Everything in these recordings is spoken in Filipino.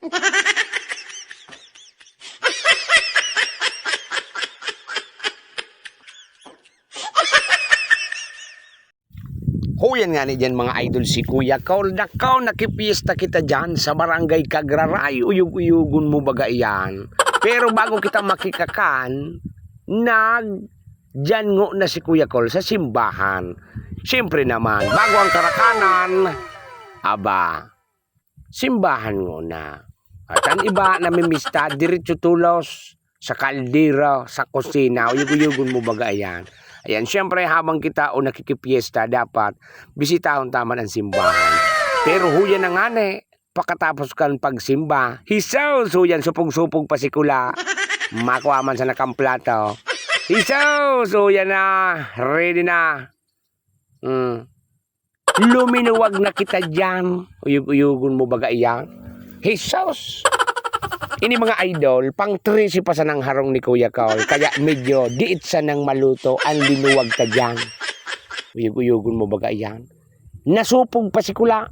Huyan nga ni dyan mga idol si Kuya Col. Nakaw, nakipiesta kita dyan sa barangay Kagraray. Uyug-uyugun mo baga iyan. Pero bago kita makikakan, dyan ngo na si Kuya Col sa simbahan. Siyempre naman, bago ang karakanan, aba, simbahan ngo na. At ang iba namimista, diretso tulos sa kaldero, sa kusina. Uyug-uyugun mo baga iyan. Ayan, siyempre habang kita o nakikipiesta, dapat bisitahon taman ang simbahan. Pero huyan na nga pakatapos kan pagsimba, hisaw, huyan, supong-supong pasikula. Makuha man sa nakamplato. Hisaw, huyan na, ready na. Luminuwag na kita dyan. Uyug-uyugun mo baga iyan. Hisaw. Ini mga idol, pang 13 pa sa nang harong ni Kuya Col. Kaya medyo diit sa nang maluto ang linuwag ka dyan. Uyug-uyugun mo baga yan. Nasupog pa si Kula.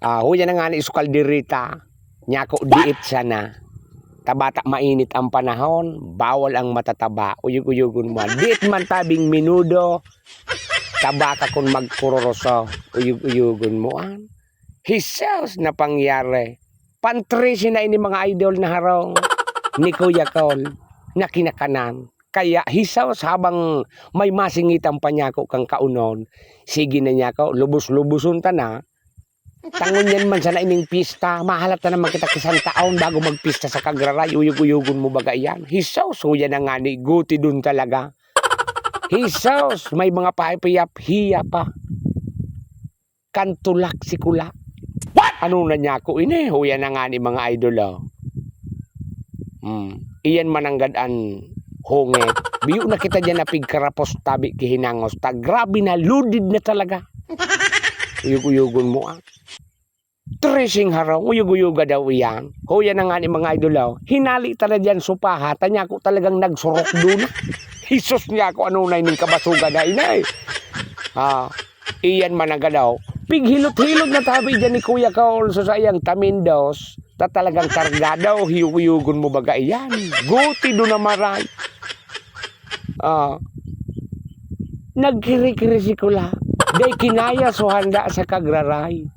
Huyan na nga ni Iskalderita. Nyako diit sana. Tabata mainit ang panahon, bawal ang matataba. Uyug-uyugun mo. Diit man tabing minudo. Tabaka kung magkuroroso. Uyug-uyugun mo. Hisaws na pangyari. Pantresi na ini mga idol na harong ni Kuya Col na kinakanan. Kaya hisaw habang may masingitang pa niya ko kang kaunon. Sige na niya ko, lubos-lubusun ta na. Tangon yan man sana ining pista. Mahalata naman kita kisang taon bago magpista sa Kagraray. Uyug-uyugun mo baga yan. Hisaw, suya na nga ni guti dun talaga. Hisaw, may mga pahipiyap, hiya pa. Kantulak si Kula. Ano na niya ako ini? Huyan na nga ni mga idol. Iyan mananggadan honget. Biyo na kita dyan na pigkarapos tabi kihinangos. Grabe na, ludid na talaga. Uyug-uyugun mo Tracing haraw, uyug-uyuga daw iyan. Huyan na nga ni mga idol. Hinali talaga dyan supaha. Tanya ko talagang nagsurok doon. Hisos niya ako ano na ining kabasuga na inay. Iyan manangga pighilot-hilot na tabi dyan ni Kuya Col sa sayang tamindos. Talagang kargadaw, hiyug-yugun mo baga iyan. Guti do na maray. Nagkiri-kiri si Kula. Day kinaya so handa sa Kagraray.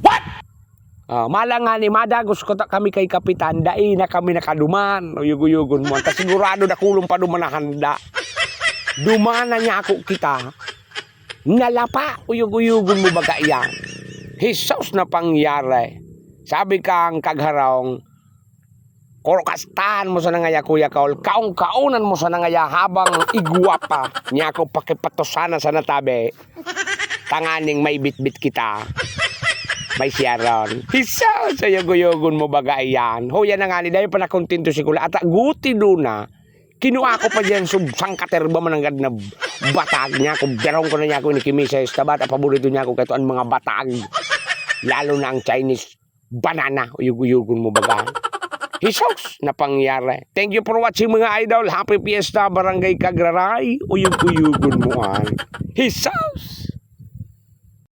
What? Malanga ni madagos ko kami kay Kapitan. Dai na kami nakaduman. Uyug-uyugun mo. Tas sigurado na kulong pa duman na handa. Dumana niya ako kita. Nalapa, uyug-uyugun mo baga iyan. Hisaws na pangyari. Sabi kang kagharong, korokastaan mo sa nangaya Kuya Col, kaong-kaunan mo sa nangaya habang igwapa niya ako pakipatosana sa natabi. Tanganing may bit-bit kita. May siyaron. Hisaws, uyug-uyugun mo baga iyan. Huyan na nga ni dahil pa nakontinto si Kula. At guti doon na. Kinuha ko pa dyan sangkaterba mananggad na batag niya. Kung darong ko na niya ako ni Kimisa Estabat. Paborito niya ako kahit ang mga batag. Lalo na ang Chinese banana. Uyug-uyugun mo baga. Hisos na pangyari. Thank you for watching mga idol. Happy Fiesta Barangay Kagraray. Uyug-uyugun mo. Hisos.